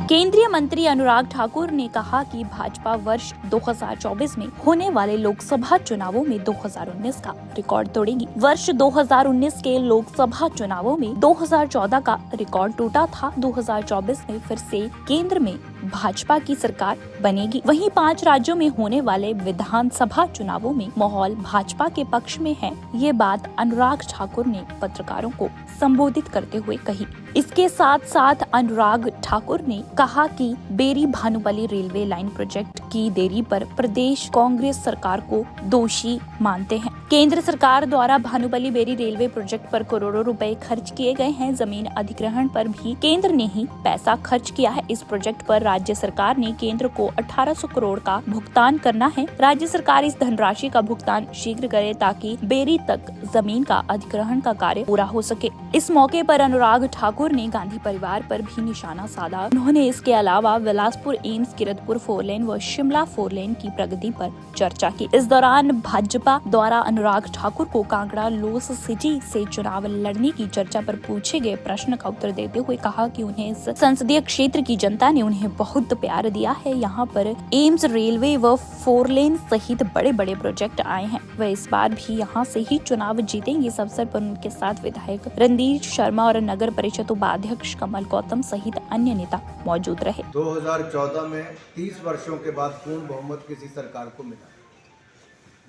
केंद्रीय मंत्री अनुराग ठाकुर ने कहा कि भाजपा वर्ष 2024 में होने वाले लोकसभा चुनावों में 2019 का रिकॉर्ड तोड़ेगी। वर्ष 2019 के लोकसभा चुनावों में 2014 का रिकॉर्ड टूटा था। 2024 में फिर से केंद्र में भाजपा की सरकार बनेगी। वहीं 5 राज्यों में होने वाले विधानसभा चुनावों में माहौल भाजपा के पक्ष में है। ये बात अनुराग ठाकुर ने पत्रकारों को संबोधित करते हुए कही। इसके साथ साथ अनुराग ठाकुर ने कहा कि Beri Bhanupalli railway line project की देरी पर प्रदेश कांग्रेस सरकार को दोषी मानते हैं। केंद्र सरकार द्वारा भानुपल्ली बेरी रेलवे प्रोजेक्ट पर करोड़ों रुपए खर्च किए गए हैं। जमीन अधिग्रहण पर भी केंद्र ने ही पैसा खर्च किया है। इस प्रोजेक्ट पर राज्य सरकार ने केंद्र को 1800 करोड़ का भुगतान करना है। राज्य सरकार इस धनराशि का भुगतान शीघ्र करे ताकि बेरी तक जमीन का अधिग्रहण का कार्य पूरा हो सके। इस मौके पर अनुराग ठाकुर ने गांधी परिवार पर भी निशाना साधा। उन्होंने इसके अलावा बिलासपुर एम्स किरतपुर 4 लेन व शिमला 4 लेन की प्रगति पर चर्चा की। इस दौरान भाजपा द्वारा अनुराग ठाकुर को कांगड़ा लॉस सिटी से चुनाव लड़ने की चर्चा पर पूछे गए प्रश्न का उत्तर देते हुए कहा कि उन्हें इस संसदीय क्षेत्र की जनता ने उन्हें बहुत प्यार दिया है। यहाँ पर एम्स, रेलवे व 4 लेन सहित बड़े बड़े प्रोजेक्ट आए हैं। वह इस बार भी यहाँ से ही चुनाव जीतेंगे। इस अवसर पर उनके साथ विधायक रणधीर शर्मा और नगर परिषद उपाध्यक्ष कमल गौतम सहित अन्य नेता मौजूद रहे। 2014 में 30 वर्षों के बाद पूर्ण बहुमत किसी सरकार को मिला।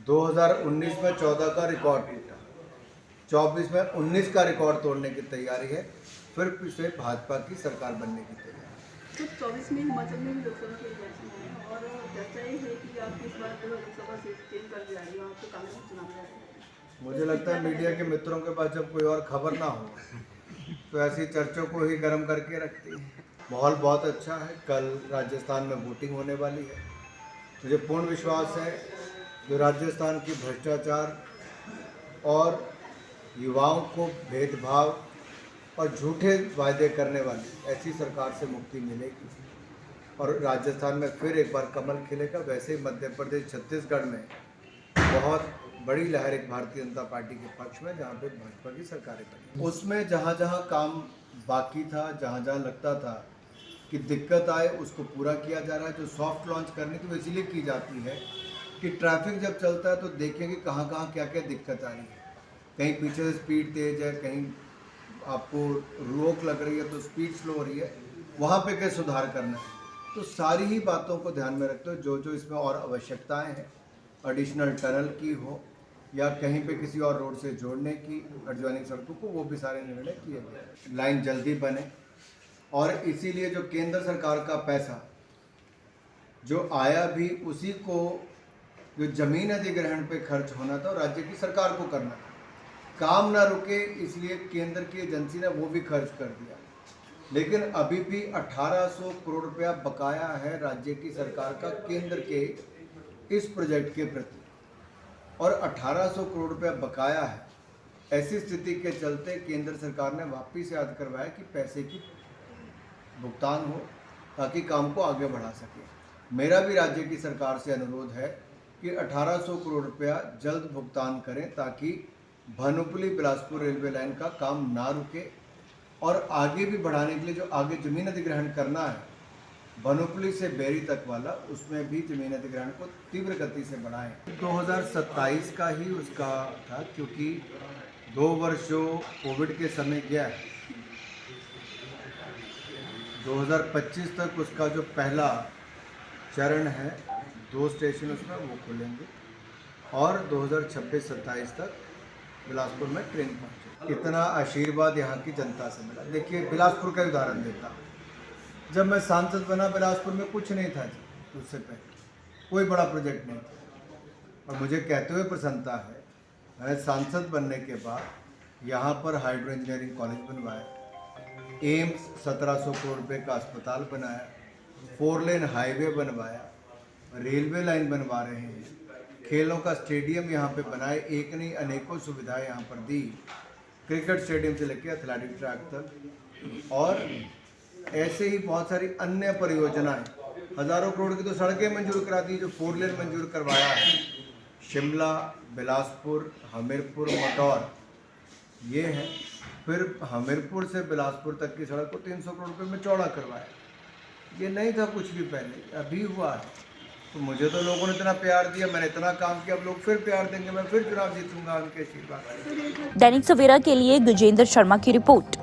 2019 में 14 का रिकॉर्ड टूटा। 24 में 19 का रिकॉर्ड तोड़ने की तैयारी है। फिर से भाजपा की सरकार बनने की तैयारी है। तो 24 में हिमाचल में भी लोकसभा के इलेक्शन है और चर्चा ये है कि आप इस बार लोकसभा से चेंज कर दिया है, आप तो कांग्रेस में चुनाव लड़ रहे हैं। मुझे लगता है मीडिया के मित्रों के पास जब कोई और खबर ना हो तो ऐसी चर्चों को ही गर्म करके रखती है। माहौल बहुत अच्छा है। कल राजस्थान में वोटिंग होने वाली है। मुझे पूर्ण विश्वास है जो राजस्थान की भ्रष्टाचार और युवाओं को भेदभाव और झूठे वायदे करने वाली ऐसी सरकार से मुक्ति मिलेगी और राजस्थान में फिर एक बार कमल खिलेगा। वैसे ही मध्य प्रदेश, छत्तीसगढ़ में बहुत बड़ी लहर एक भारतीय जनता पार्टी के पक्ष में जहाँ पे भाजपा की सरकारें बनी। उसमें जहाँ जहाँ काम बाकी था, जहाँ जहाँ लगता था कि दिक्कत आए, उसको पूरा किया जा रहा है। जो सॉफ्ट लॉन्च करने की वो इसलिए की जाती है कि ट्रैफिक जब चलता है तो देखें कि कहाँ कहाँ क्या क्या दिक्कत आ रही है। कहीं पीछे से स्पीड तेज है, कहीं आपको रोक लग रही है तो स्पीड स्लो हो रही है, वहाँ पे क्या सुधार करना है। तो सारी ही बातों को ध्यान में रखते हुए जो इसमें और आवश्यकताएँ हैं, एडिशनल टनल की हो या कहीं पे किसी और रोड से जोड़ने की एडजॉइनिंग सड़कों को, वो भी सारे निर्णय किए गए। लाइन जल्दी बने और इसीलिए जो केंद्र सरकार का पैसा जो आया भी उसी को जो जमीन अधिग्रहण पे खर्च होना था और राज्य की सरकार को करना था। काम ना रुके इसलिए केंद्र की एजेंसी ने वो भी खर्च कर दिया। लेकिन अभी भी 1800 करोड़ रुपया बकाया है राज्य की सरकार का केंद्र के इस प्रोजेक्ट के प्रति और 1800 करोड़ रुपया बकाया है। ऐसी स्थिति के चलते केंद्र सरकार ने वापस याद करवाया कि पैसे की भुगतान हो ताकि काम को आगे बढ़ा सके। मेरा भी राज्य की सरकार से अनुरोध है कि 1800 करोड़ रुपया जल्द भुगतान करें ताकि भानुपल्ली बिलासपुर रेलवे लाइन का काम ना रुके और आगे भी बढ़ाने के लिए जो आगे जमीन अधिग्रहण करना है भानुपल्ली से बेरी तक वाला, उसमें भी जमीन अधिग्रहण को तीव्र गति से बढ़ाएं। 2027 का ही उसका था क्योंकि 2 वर्ष जो कोविड के समय गया है, 2025 तक उसका जो पहला चरण है 2 स्टेशन उसमें वो खुलेंगे और 2026-27 तक बिलासपुर में ट्रेन पहुँचे। इतना आशीर्वाद यहाँ की जनता से मिला। देखिए बिलासपुर का उदाहरण देता हूँ। जब मैं सांसद बना बिलासपुर में कुछ नहीं था जी, उससे पहले कोई बड़ा प्रोजेक्ट नहीं था और मुझे कहते हुए प्रसन्नता है मैं सांसद बनने के बाद यहाँ पर हाइड्रो इंजीनियरिंग कॉलेज बनवाया, एम्स 1700 करोड़ रुपये का अस्पताल बनाया, 4 लेन हाईवे बनवाया, रेलवे लाइन बनवा रहे हैं, खेलों का स्टेडियम यहाँ पे बनाए, एक नहीं अनेकों सुविधाएं यहाँ पर दी, क्रिकेट स्टेडियम से लेकर एथलेटिक ट्रैक तक और ऐसे ही बहुत सारी अन्य परियोजनाएं, हज़ारों करोड़ की तो सड़कें मंजूर करा दी। जो 4 लेन मंजूर करवाया है, शिमला, बिलासपुर, हमीरपुर, मटौर, ये है। फिर हमीरपुर से बिलासपुर तक की सड़क को 300 करोड़ रुपये में चौड़ा करवाया। ये नहीं था कुछ भी पहले, अभी हुआ है। तो मुझे तो लोगों ने इतना प्यार दिया, मैंने इतना काम किया, अब लोग फिर प्यार देंगे, मैं फिर चुनाव जीतूंगा उनके आशीर्वाद से। दैनिक सवेरा के लिए गजेंद्र शर्मा की रिपोर्ट।